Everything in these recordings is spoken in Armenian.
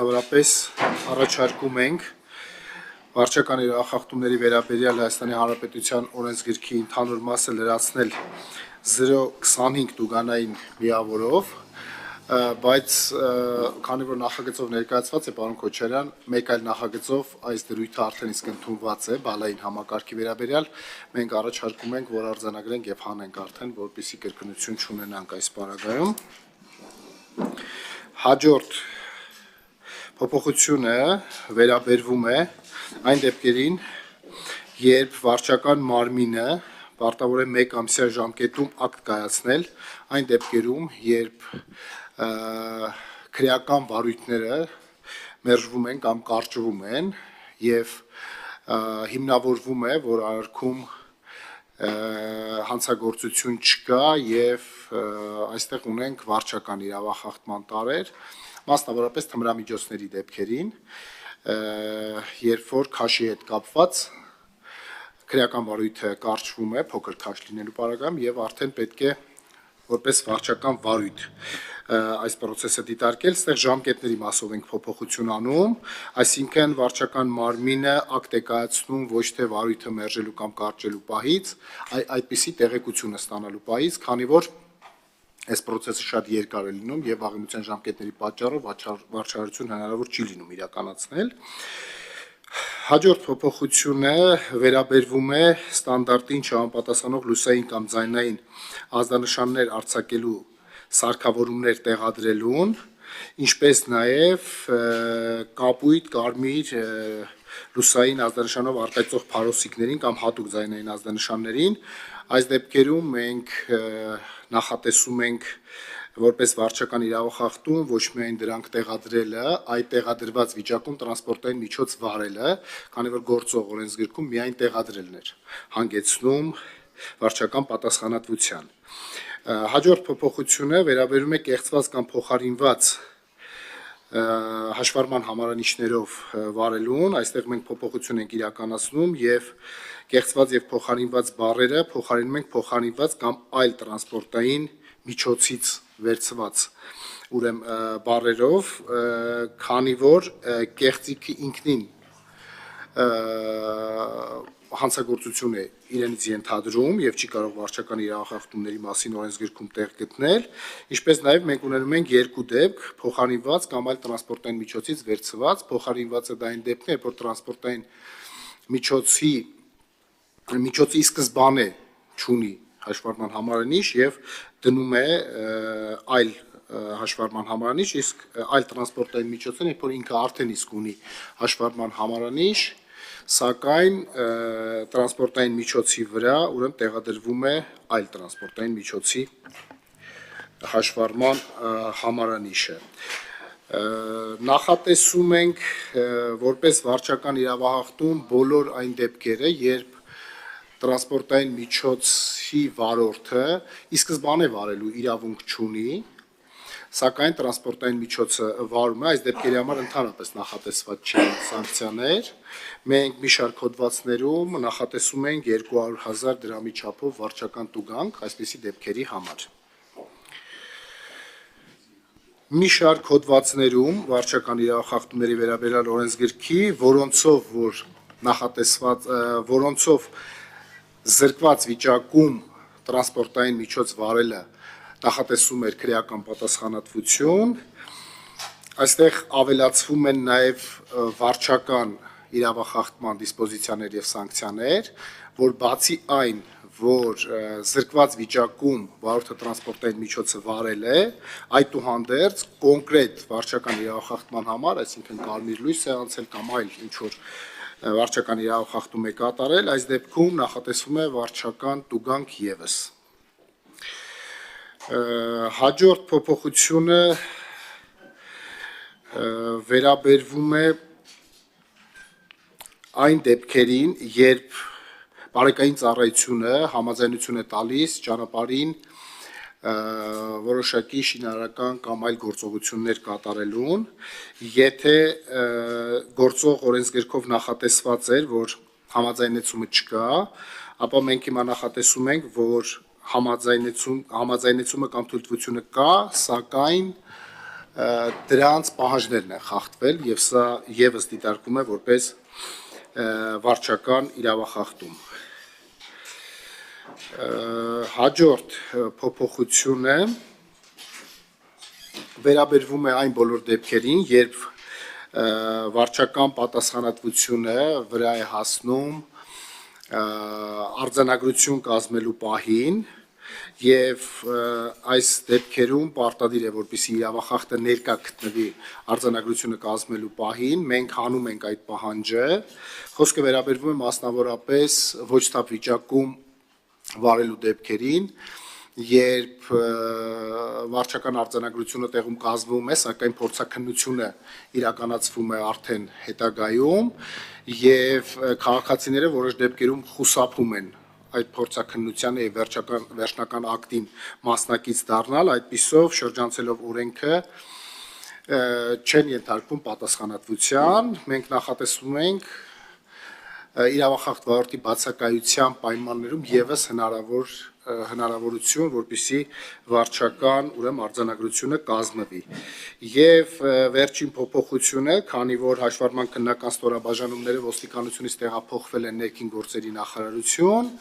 մասնավորապես առաջարկում ենք վարչական իրավախախտումների վերաբերյալ Հայաստանի Հանրապետության օրենսգրքի ընդհանուր մասը լրացնել 0.25 տուգանային միավորով, բայց քանի որ նախագծով ներկայացված է պարոն Քոչարյան, մեկ այլ նախագծով այս դրույթը արդեն իսկ ընդունված է բալային համակարգի վերաբերյալ, մենք առաջարկում ենք, որ արձանագրենք եւ հանենք արդեն, որպեսզի կրկնություն չունենանք այս պարագայում։ Հաջորդ փոփոխությունը վերաբերվում է այն դեպքերին, երբ վարչական մարմինը պարտավոր է 1 ամսյա ժամկետում ակտ կայացնել, այն դեպքերում, երբ քրեական վարույթները մերժվում են կամ կարճվում են եւ հիմնավորվում է, որ արարքում հանցագործություն չկա եւ այստեղ ունենք վարչական իրավախախտման տարեր, մասնավորապես թմրամիջոցների դեպքերին, երբ որ քաշի հետ կապված քրեական վարույթը կարճվում է փոքր քաշ լինելու պարագայում եւ արդեն պետք է որպես վարչական վարույթ այս process-ը դիտարկել, այստեղ ժամկետների մասով ենք փոփոխություն անում, այսինքն վարչական մարմինը ակտ է կայացնում ոչ թե վարույթը մերժելու կամ կարճելու պահից, այդպիսի տեղեկությունը ստանալու պահից, քանի որ այս process-ը շատ երկար է լինում եւ վաղեմության ժամկետների պատճառով վարչարություն հնարավոր չի լինում իրականացնել։ Հաջորդ փոփոխությունը վերաբերվում է ստանդարտին չհամապատասխանող լուսային կամ ձայնային ազդանշաններ արձակելու սարքավորումներ տեղադրելուն, ինչպես նաև կապույտ, կարմիր լուսային ազդանշանով արտահայտող փարոսիկներին կամ հատուկ ձայնային ազդանշաններին, այս դեպքերում մենք նախատեսում ենք որպես վարչական իրավախախտում ոչ միայն դրանք տեղադրելը, այլ տեղադրված վիճակում տրանսպորտային միջոց վարելը, քանի որ գործող օրենսգրքում միայն տեղադրելն էր հանգեցնում վարչական պատասխանատվության։ Հաջորդ փոփոխությունը վերաբերում է կեղծված կամ փոխարինված հաշվառման համարանիշներով վարելուն, այստեղ մենք փոփոխություն ենք իրականացնում եւ կեղծված եւ փոխարինված բառերը փոխարինում ենք փոխարինված կամ այլ տրանսպորտային միջոցից վերցված բառերով, քանի որ կեղծիքը ինքնին հանցագործություն է իրենից ենթադրում եւ չի կարող վարչական իրավախախտումների մասին օրենսգրքում տեղ գտնել, ինչպես նաեւ մենք ունենում ենք երկու դեպք՝ փոխարինված կամ այլ տրանսպորտային միջոցից վերցված, փոխարինվածը դա այն դեպքն է, երբ որ տրանսպորտային միջոցի սկզբանե չունի հաշվառման համարանիշ եւ դնում է այլ հաշվառման համարանիշ, իսկ այլ տրանսպորտային միջոցն երբ որ ինքը արդեն իսկ ունի հաշվառման համարանիշ, սակայն տրանսպորտային միջոցի վրա ուրեմն տեղադրվում է այլ տրանսպորտային միջոցի հաշվառման համարանիշը։ Նախատեսում ենք որպես վարչական իրավախախտում բոլոր այն դեպքերը, երբ տրանսպորտային միջոցի վարորդը ի սկզբանե վարելու իրավունք չունի, սակայն տրանսպորտային միջոցը վարում է, այս դեպքերի համար ընդհանրապես նախատեսված չեն սանկցիաներ, մենք մի շարք հոդվածներում նախատեսում ենք 200,000 դրամի չափով վարչական տուգանք այսպիսի դեպքերի համար։ Մի շարք հոդվածներում վարչական իրավախախտումների վերաբերյալ օրենսգրքի, որոնցով զրկված վիճակում տրանսպորտային միջոց վարելը նախատեսում էր քրեական պատասխանատվություն, այստեղ ավելացվում են նաև վարչական իրավախախտման դիսպոզիցիաներ եւ սանկցիաներ, որ բացի այն, որ զրկված վիճակում վարորդը տրանսպորտային միջոցը վարել է, այդուհանդերձ կոնկրետ վարչական իրավախախտման համար, այսինքն կարմիր լույս է անցել կամ այլ ինչ որ վարչական իրավախախտում է կատարել, այս դեպքում նախատեսվում է վարչական տուգանք եւս։ Հաջորդ փոփոխությունը վերաբերվում է այն դեպքերին, երբ բարեկային ծառայությունը համաձայնություն է տալիս ճանապարհին որոշակի շինարարական կամ այլ գործողություններ կատարելուն, եթե գործող օրենսգրքով նախատեսված էր, որ համաձայնեցումը չկա, ապա մենք հիմա նախատեսում ենք, որ համաձայնեցումը կամ թույլտվությունը կա, սակայն դրանց պահանջներն են խախտվել եւ սա եւս դիտարկում է որպես վարչական իրավախախտում։ Հաջորդ փոփոխությունը վերաբերվում է այն բոլոր դեպքերին, երբ վարչական պատասխանատվությունը վրա է հասնում արձանագրություն կազմելու պահին եւ այս դեպքերում պարտադիր է որպեսզի իրավախախտը ներկա գտնվի արձանագրությունը կազմելու պահին մենք հանում ենք այդ պահանջը խոսքը վերաբերվում է մասնավորապես ոչ թափ վիճակում վարելու դեպքերին երբ վարչական արձանագրությունը տեղում կազմվում է, սակայն փորձաքննությունը իրականացվում է արդեն հետագայում եւ քաղաքացիները որոշ դեպքերում խուսափում են այդ փորձաքննությանը եւ վերջնական ակտին մասնակից դառնալ, այդպիսով շրջանցելով օրենքը չեն ենթարկվում պատասխանատվության, մենք նախատեսում ենք իրավախախտ վարորդի բացակայության պայմաններում եւս հնարավորություն, որպեսզի վարչական ուրեմն արձանագրությունը կազմվի։ Եվ վերջին փոփոխությունը, քանի որ հաշվառման քննական ստորաբաժանումները ոստիկանությունից տեղափոխվել են ներքին գործերի նախարարություն,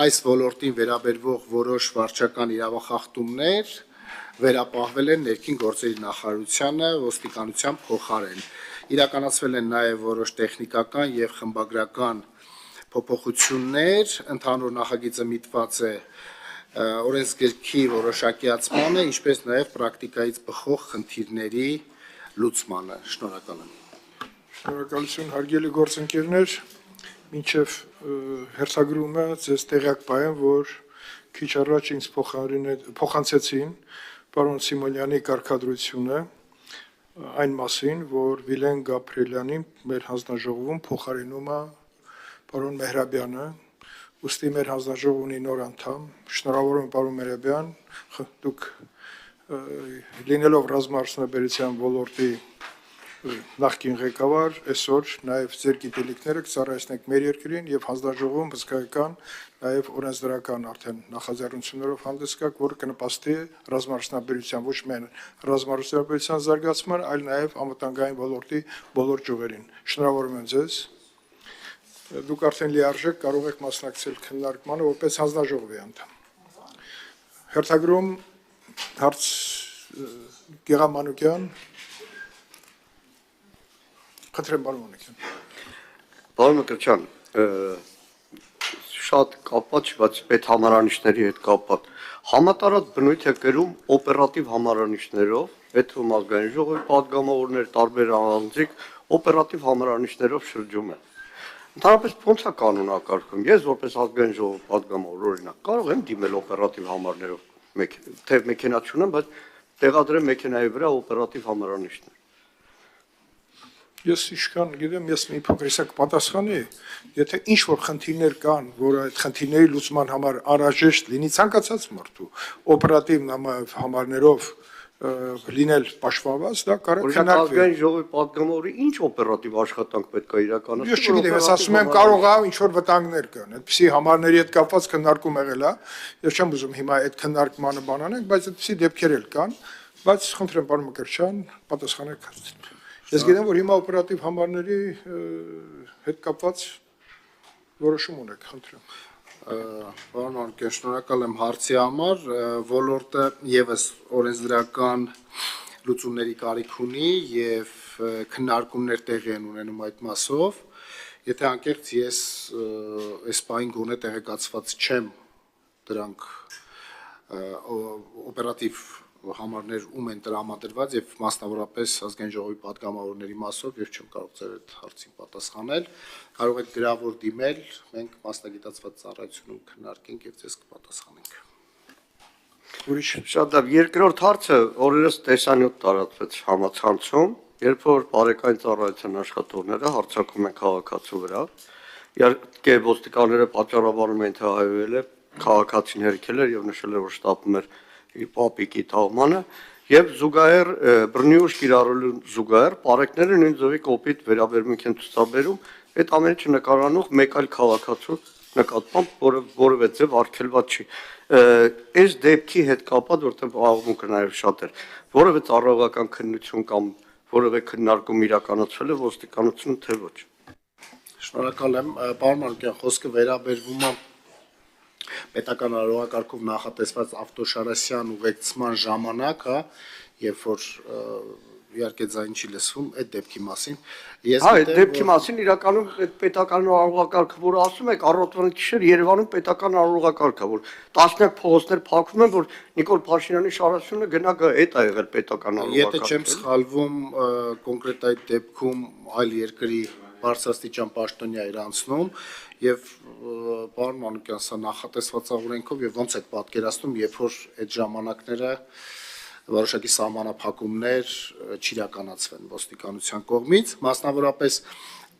այս ոլորտին վերաբերվող որոշ վարչական իրավախախտումներ վերապահվել են ներքին գործերի նախարարությանը ոստիկանության փոխարեն։ Իրականացվել են նաև որոշ տեխնիկական եւ խմբագրական փոփոխություններ, ընդհանուր նախագիծը միտված է օրենսգրքի որոշակիացմանը, ինչպես նաև պրակտիկայից բխող խնդիրների լուծմանը։ Շնորհակալ եմ։ Շնորհակալություն հարգելի գործընկերներ, մինչև հերթագրումը ձեզ տեղյակ պահեմ, որ քիչ առաջ ինձ փոխանցեցին պարոն Սիմոնյանի կարգադրությունը այն մասին, որ Վիլեն Գաբրիելյանին մեր հանձնաժողովում փոխարինում է պարոն Մեհրաբյանը, ուստի մեր հանձնաժողովը ունի նոր անդամ, շնորհավորում եմ պարոն Մեհրաբյան, դուք լինելով ռազմաարդյունաբերության ոլորտի նախկին ղեկավար, այսօր նաև ձեր գիտելիքները կծառայեցնեք մեր երկրին եւ հանձնաժողովում հսկայական նաև օրենսդրական արդեն նախաձեռնություններով հանդես գաք, որը կնպաստի ռազմաարդյունաբերության ոչ միայն ռազմաարդյունաբերության զարգացման, այլ նաև անվտանգային ոլորտի բոլոր ճյուղերին։ Շնորհավորում եմ ձեզ։ Դուք արդեն լիարժեք կարող եք մասնակցել քննարկմանը որպես հանձնաժողովի անդամ։ Հերթագրում հարց Գեղամանուկյան Խնդրեմ պարոն Մանուկյան։ Պարոն Մկրտչյան, շատ կապված, բայց այդ համարանիշների հետ կապված համատարած բնույթ է կրում օպերատիվ համարանիշներով, պետք ազգային ժողովի պատգամավորներ, տարբեր անձիկ օպերատիվ համարանիշներով շրջում են։ Ընդհանրապես ո՞նց է կանոնակարգվում։ Ես որպես ազգային ժողովի պատգամավոր օրինակ կարող եմ դիմել օպերատիվ համարներով, թե մեքենա չունեմ, բայց տեղադրեմ մեքենայի վրա օպերատիվ համարանիշներ։ Ես իշքան գիտեմ, ես մի փոքրիսակ պատասխանի, եթե ինչ որ խնդիրներ կան, որ այդ խնդիրների լուծման համար անհրաժեշտ լինի ցանկացած մարդու օպերատիվ համարներով լինել պաշտպանված, դա կարող է քննարկվել։ Ազգային ժողովի պատգամավորի ինչ օպերատիվ աշխատանք պետք է իրականացվի։ Ես չգիտեմ, ես ասում եմ կարող է ինչ որ վտանգներ կան, այդպիսի համարների հետ կապված քննարկում եղել է։ Ես չեմ ուզում հիմա այդ քննարկմանը բանանենք, բայց այդպիսի դեպքեր էլ կան, բայց խնդրեմ պարոն Մկրտչյան, պատասխանեք։ Ես գիտեմ, որ հիմա օպերատիվ համարների հետ կապված որոշում ունեք, խնդրեմ։ Պարոն Մանուկյան, շնորհակալ եմ հարցի համար, ոլորտը եւս օրենսդրական լուծումների կարիք ունի եւ քննարկումներ տեղի են ունենում այդ մասով, եթե անկեղծ ես այս պահին գոնե տեղեկացված չեմ դրանք օպերատիվ համարներ ում են տրամադրված եւ մասնավորապես ազգային ժողովի պատգամավորների մասով եւ չեմ կարող ձեր այդ հարցին պատասխանել կարող եք գրավոր դիմել մենք մասնագիտացված ծառայությունում քննարկենք եւ ձեզ կպատասխանենք Ուրիշ Շատ լավ երկրորդ հարցը օրերս տեսանյութ տարածվեց համացանցում երբ որ բարեկային ծառայության աշխատողները հարձակում են քաղաքացու վրա իհարկե ոստիկանները պատճառաբանում են թե հայվել է քաղաքացին հերքել էր եւ նշել էր որ շտապում էր Պապիկի թաղմանը եւ զուգահեռ բռնի կիրառելու զուգահեռ պարեկները նույն ձևի կոպիտ վերաբերմունք են ցուցաբերում այդ ամենը նկարանող մեկ այլ քաղաքացու նկատմամբ որևէ ձև արգելված չի։ Այս դեպքի հետ կապված, որտեղ աղմուկը նաև շատ էր, որևէ ծառայողական քննություն կամ որևէ քննարկում իրականացվել է ոստիկանությունը, թե ոչ։ Շնորհակալ եմ, պարոն Մանուկյան, խոսքը վերաբերվում է պետական արարողակարգով նախատեսված Ավտոշարասյան ուղեկցման ժամանակ, երբ որ իհարկե ձայն չի լսվում այդ դեպքի մասին։ Այդ դեպքի մասին իրականում այդ պետական արարողակարգը, որը ասում եք, առավոտվան գիշեր Երևանում պետական արարողակարգը, որ տասնյակ փողոցներ փակվում են, որ Նիկոլ Փաշինյանի շարասյունը գնա այդ է եղել պետական արարողակարգը։ Եթե չեմ սխալվում, կոնկրետ այդ դեպքում այլ երկրի բարձրաստիճան պաշտոնյա էր անցնում եւ պարոն Մանուկյան, սա նախատեսված օրենքով եւ ոնց եք պատկերացնում, երբ որ այդ ժամանակները որոշակի սահմանափակումներ չիրականացվեն ոստիկանության կողմից, մասնավորապես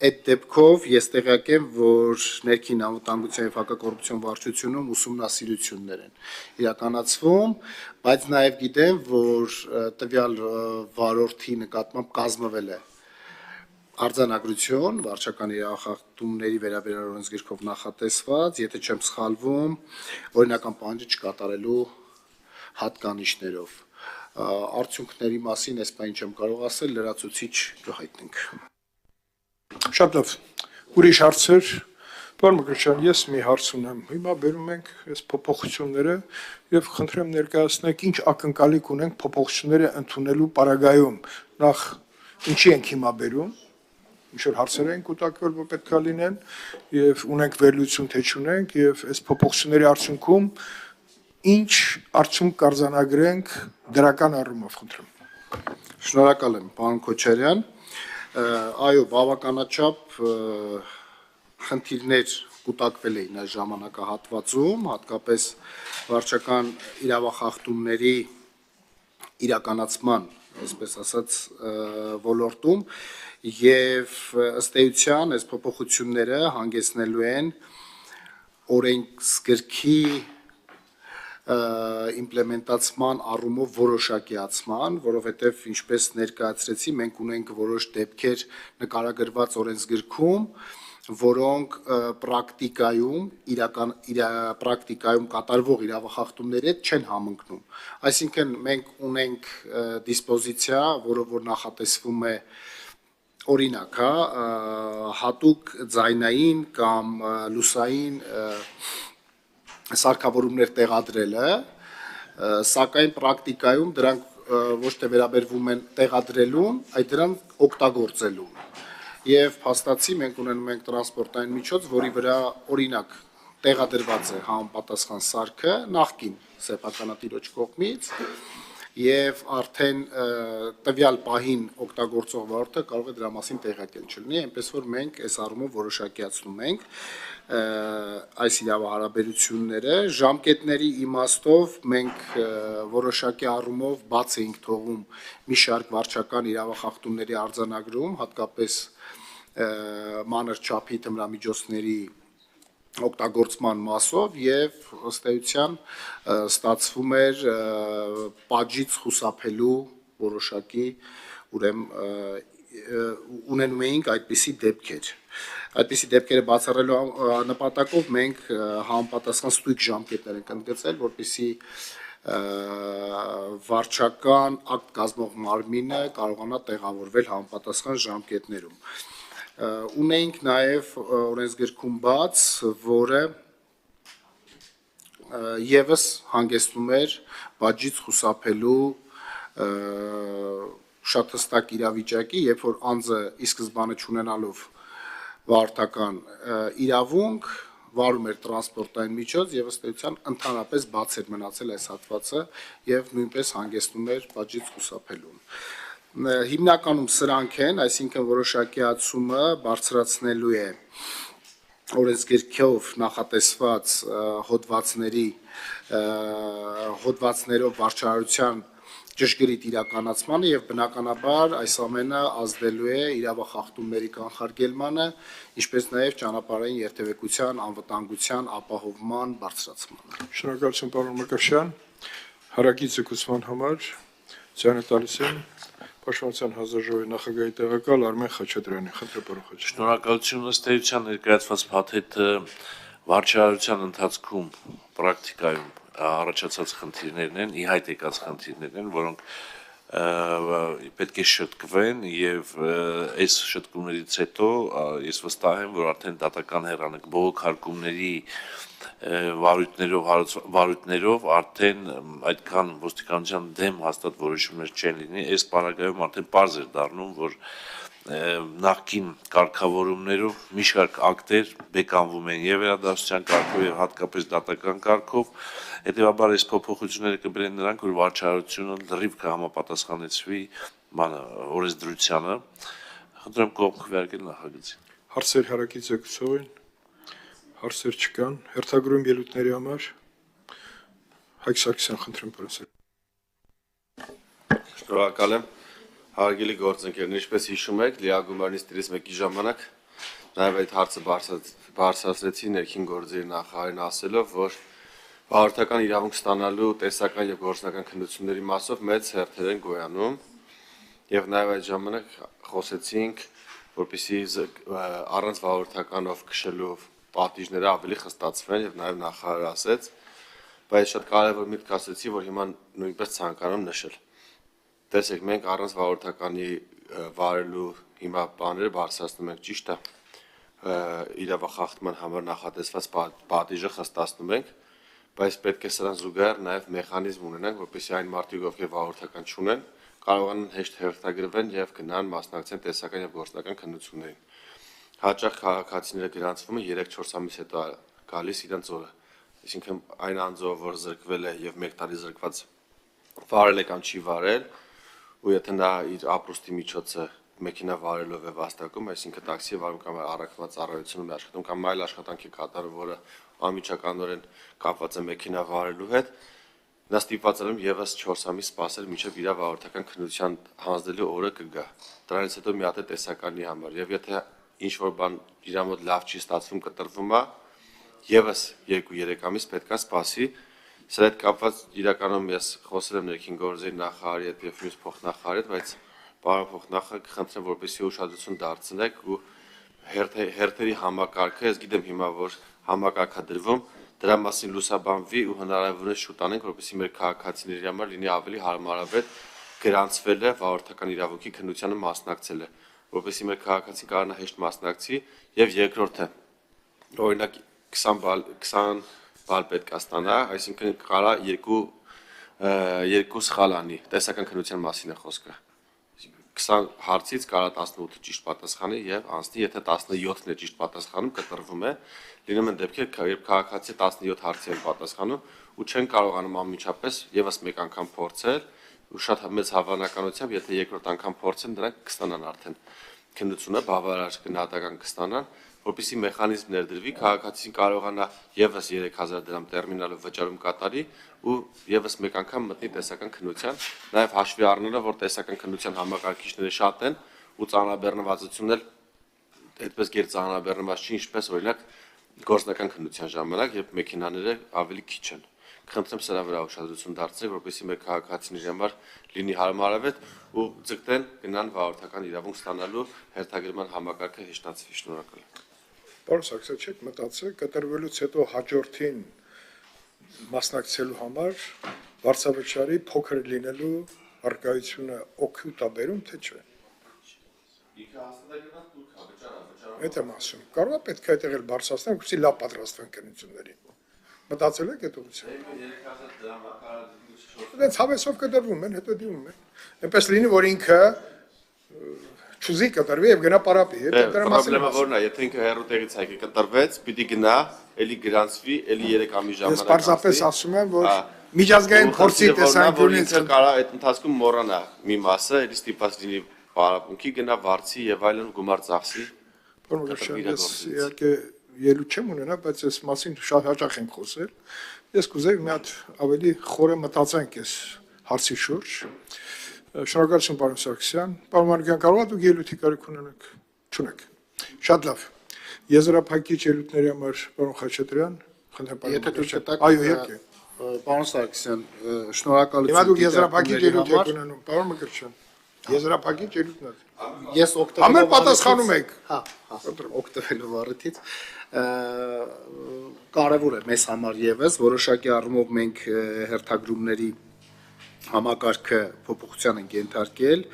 այդ դեպքով ես տեղյակ եմ, որ ներքին անվտանգության եւ հակակոռուպցիոն վարչությունում ուսումնասիրություններ են իրականացվում, բայց նաեւ գիտեմ, որ տվյալ վարորդի նկատմամբ կազմվել է արձանագրություն վարչական իրավախախտումների վերաբերյալ օրենսգիրքով նախատեսված, եթե չեմ սխալվում, օրինական պահանջը չկատարելու հատկանիշներով։ Արդյունքների մասին այս բանը չեմ կարող ասել, լրացուցիչ կհայտնենք։ Շատ լավ։ Ուրիշ հարցեր։ Պարոն Մկրտչյան, ես մի հարց ունեմ։ Հիմա բերում ենք այս փոփոխությունները եւ խնդրեմ ներկայացնեք ինչ ակնկալիք ունենք փոփոխությունները ընդունելու պարագայում։ Նախ ինչի ենք հիմա բերում, ինչ որ հարցեր են կուտակվել, որ պետքա լինեն եւ ունենք վերլուծություն թե չունենք եւ այս փոփոխությունների արդյունքում ինչ արդյունք կարձանագրենք դրական առումով, խնդրեմ։ Շնորհակալ եմ, պարոն Քոչարյան։ Այո, բավականաչափ խնդիրներ կուտակվել էին այս ժամանակահատվածում, հատկապես վարչական իրավախախտումների իրականացման, այսպես ասած, ոլորտում եւ ըստ էության այս փոփոխությունները հանգեցնելու են օրենսգրքի իմպլեմենտացման առումով որոշակիացման, որովհետև ինչպես ներկայացրեցի, մենք ունենք որոշ դեպքեր նկարագրված օրենսգրքում, որոնք պրակտիկայում կատարվող իրավախախտումների հետ չեն համընկնում։ Այսինքն մենք ունենք դիսպոզիցիա, որը որ նախատեսվում է օրինակ, հատուկ ձայնային կամ լուսային սարքավորումներ տեղադրելը, սակայն պրակտիկայում դրանք ոչ թե վերաբերվում են տեղադրելուն, այլ դրանք օգտագործելուն։ Եվ փաստացի մենք ունենում ենք տրանսպորտային միջոց, որի վրա օրինակ տեղադրված է համապատասխան սարքը նախկին սեփականատիրոջ կողմից եւ արդեն տվյալ պահին օգտագործող վարորդը կարող է դրա մասին տեղյակ չլինի, այնպես որ մենք այս առումով որոշակիացնում ենք այս իրավահարաբերությունները, ժամկետների իմաստով մենք որոշակի առումով բաց էինք թողում մի շարք վարչական իրավախախտումների արձանագրում, հատկապես մանր չափի թմրամիջոցների օգտագործման մասով եւ ըստ էության ստացվում էր պատժից խուսափելու որոշակի ունենում էինք այդպիսի դեպքեր։ Այդպիսի դեպքերը բացառելու նպատակով մենք համապատասխան ստույգ ժամկետներ ենք ընդգծել, որպեսզի վարչական ակտ կազմող մարմինը կարողանա տեղավորվել համապատասխան ժամկետներում։ Ունենք նաև օրենսգրքում բաց, որը եւս հանգեցնում էր պատժից խուսափելու շատ հստակ իրավիճակի, երբ որ անձը ի սկզբանե չունենալով վարորդական իրավունք վարում էր տրանսպորտային միջոց եւ ըստ էության ընդհանրապես բաց էր մնացել այս հատվածը եւ նույնպես հանգեցնում էր պատժից խուսափելուն։ Հիմնականում սրանք են, այսինքն որոշակիացումը բարձրացնելու է օրենսգրքով նախատեսված հոդվածներով վարչարարության ճշգրիտ իրականացմանը եւ բնականաբար այս ամենը ազդելու է իրավախախտումների կանխարգելմանը, ինչպես նաեւ ճանապարհային երթևեկության անվտանգության ապահովման բարձրացմանը։ Շնորհակալություն, պարոն Մկրտչյան, հարակից զեկուցման համար ցանը տալիս եմ Պաշտպանության հանձնաժողովի նախագահի տեղակալ Արմեն Խաչատրյանի։ Խնդրեմ, պարոն Խաչատրյան։ Շնորհակալություն, ըստ էության ներկայացված փաթեթը վարչարարության ընթացքում պրակտիկայում առաջացած խնդիրներն են, ի հայտ եկած խնդիրներն են, որոնք պետք է շտկվեն եւ այս շտկումներից հետո ես վստահ եմ, որ արդեն դատական հեռանակ բողոքարկումների վարույթներով արդեն այդքան ոստիկանության դեմ հաստատ որոշումներ չեն լինի, այս պարագայում արդեն պարզ էր դառնում, որ նախկին կարգավորումներով մի շարք ակտեր բեկանվում են եւ վերադասության կարգով եւ հատկապես դատական կարգով, հետեւաբար այս փոփոխությունները կբերեն նրանք, որ վարչարարությունը լրիվ կհամապատասխանեցվի օրենսդրությանը։ Խնդրեմ կողմ քվեարկել նախագծին։ Հարցեր հարակից եկուցողին, հարցեր չկան, հերթագրում ելույթների համար Հայկ Սարգսյան խնդրեմ պարոն։ Շնորհակալ եմ։ Հարգելի գործընկերներ, ինչպես հիշում եք, լիագումարնից դրից մեկի ժամանակ նաև այդ հարցը բարձրացրեցի ներքին գործերի նախարարին ասելով, որ վարորդական իրավունք ստանալու տեսական եւ գործնական քննությունների մասով մեծ հերթեր են գոյանում եւ նաև այդ ժամանակ խոսեցինք, որպեսզի առանց վարորդականով քշելու պատիժները ավելի խստացվեն եւ նաև նախարարը ասեց, բայց շատ կարեւոր միտք ասեցի, որ հիմա նույնպես ցանկանում նշել։ Տեսեք, մենք առանց վարորդականի վարելու հիմա բաները բարձրացնում ենք, ճիշտ է, իրավախախտման համար նախատեսված պատիժը խստացնում ենք, բայց պետք է սրան զուգահեռ նաև մեխանիզմ ունենանք, որպեսզի այն մարդիկ, ովքեր վարորդական չունեն, կարողանան հեշտ հերթագրվեն եւ գնան մասնակցեն տեսական եւ գործնական քննություններին։ Հաճախ քաղաքացիները գրանցվում են 3-4 ամիս հետո գալիս իրենց օրը, այսինքն այն անձով, որ զրկվել է եւ 1 տարի զրկված վարել է կամ չի վարել, ու եթե նա իր ապրուստի միջոցը մեքենա վարելով է վաստակում, այսինքն տաքսի է վարում կամ առաքված ծառայությունում է աշխատում կամ այլ աշխատանք է կատարում, որը անմիջականորեն կապված է մեքենա վարելու հետ, նա ստիպված է եւս 4 ամիս սպասել մինչեւ իր վարորդական քննության հանձնելու օրը կգա։ Դրանից հետո մի հատ է տեսականի համար, եւ եթե ինչ որ բան իր մոտ լավ չի ստացվում, կտրվում է, եւս 2-3 ամիս պետք է սպասի։ Սա հետ կապված իրականում ես խոսել եմ ներքին գործերի նախարարի հետ եւ մյուս փոխնախարարի հետ, բայց պարոն փոխնախարար կխնդրեմ, որպեսզի ուշադրություն դարձնեք ու հերթերի համակարգը, ես գիտեմ հիմա որ համակարգ է դրվում, դրա մասին լուսաբանվի ու հնարավորինս շուտ անենք, որպեսզի մեր քաղաքացիների համար լինի ավելի հարմարավետ գրանցվելը վարորդական իրավունքի քննությանը մասնակցելը, որպեսզի մեր քաղաքացին կարողանա հեշտ մասնակցի եւ երկրորդը օրինակ 20 բալ պետք է ստանա, այսինքն կարա երկու սխալ անի, տեսական քննության մասին է խոսքը։ 20 հարցից կարա 18 ճիշտ պատասխանի եւ անցնի, եթե 17-ն է ճիշտ պատասխանում, կտրվում է։ Լինում են դեպքեր, երբ քաղաքացի 17 հարցի են պատասխանում ու չեն կարողանում անմիջապես եւս մեկ անգամ փորձել ու շատ մեծ հավանականությամբ, եթե երկրորդ անգամ փորձեն, դրանք կստանան արդեն քննությունը բավարար գնահատական կստանան, որպեսզի մեխանիզմ ներդրվի, քաղաքացին կարողանա եւս 3000 դրամ տերմինալով վճարում կատարի ու եւս մեկ անգամ մտնի տեսական քննության, նաեւ հաշվի առնելով, որ տեսական քննության համակարգիչները շատ են ու ծանրաբեռնվածությունն էլ այդպես գերծանրաբեռնված չի, ինչպես օրինակ գործնական քննության ժամանակ, երբ մեքենաները ավելի քիչ են։ Խնդրեմ սրա վրա ուշադրություն դարձնել, որպեսզի մեր քաղաքացիների համար լինի հարմարավետ ու ձգտեն գնան վարորդական իրավունք ստանալու հերթագրման համակարգը հեշտացվի։ Շնորհակալ եմ։ Պարոն Սարգսյան, չեք մտածել կտրվելուց հետո հաջորդին մասնակցելու համար վարձավճարի փոքր լինելու արկայությունը օգուտ է բերում, թե չէ։ Այդ եմ ասում, կարող է պետք է այդտեղ էլ բարձրացնել, որպեսզի լավ պատրաստվեն քննություններին։ Մտածել եք այդ ուղղությամբ։ Դրանց հավեսով կտրվում են, հետո դիմում են։ Այնպես լինի, որ ինքը չուզի կտրվի եւ գնա պարապի։ Դրա պրոբլեմը որն է, եթե ինքը հեռու տեղից հայկի կտրվեց, պիտի գնա, էլի գրանցվի, էլի 3 ամի ժամանակ։ Ես պարզապես ասում եմ, որ միջազգային փորձի տեսանկյունից կարա այդ ընթացքում մոռանա մի մասը, էլի ստիպած լինի պարապմունքի գնա, վարձի եւ այլն գումար ծախսի։ Ես իհարկե ելույթ չեմ ունենա, բայց այս մասին շատ հաճախ ենք խոսել։ Ես կուզեի մի հատ ավելի խորը մտածենք այս հարցի շուրջ։ Շնորհակալություն պարոն Սարգսյան։ Պարոն Մարգարյան, կարող եք դուք ելույթի կարիք ունենաք։ Չունեք։ Շատ լավ։ Եզրափակիչ ելույթների համար պարոն Խաչատրյան, խնդրեմ պարոն։ Եթե դուք չտակ, այո, իհարկե։ Պարոն Սարգսյան, շնորհակալություն։ Հիմա դուք եզրափակիչ ելույթ եք ունենում, պարոն Մկրտչյան։ Եզրափակիչ ելույթներ։ Ես Ամեն պատասխանում եք։ Հա, օգտվելով առիթից կարևոր է մեզ համար եւս որոշակի առումով մենք հերթագրումների համակարգը փոփոխության ենք ենթարկել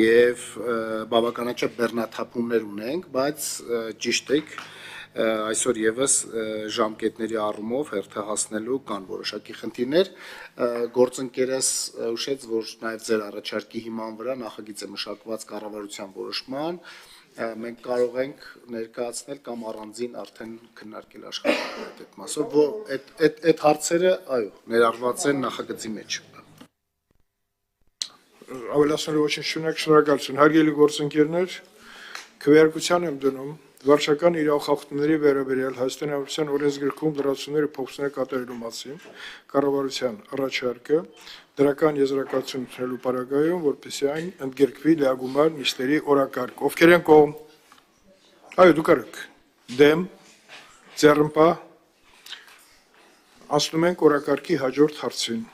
եւ բավականաչափ բեռնաթափումներ ունենք, բայց ճիշտ եք այսօր եւս ժամկետների առումով հերթը հասնելու կան որոշակի խնդիրներ գործընկերս ուշեց որ նաեւ ձեր առաջարկի հիման վրա նախագիծ է մշակված կառավարության որոշման մենք կարող ենք ներկայացնել կամ առանձին արդեն քննարկել աշխատանքները այդ մասով որ այդ հարցերը այո ներառված են նախագծի մեջ Ավելացնելու ոչինչ չունեք, շնորհակալություն։ Հարգելի գործընկերներ, քվեարկության եմ դնում վարչական իրավախախտումների վերաբերյալ Հայաստանի Հանրապետության օրենսգրքում լրացումների փոխանցումներ կատարելու մասին կառավարության առաջարկը դրական եզրակացություն ունենալու պարագայում, որպեսզի այն ընդգրկվի լիագումար նիստերի օրակարգ։ Ովքեր են կողմ։ Այո, դուք արեք։ Դեմ, ձեռնպահ, անցնում ենք օրակարգի հաջորդ հարցին։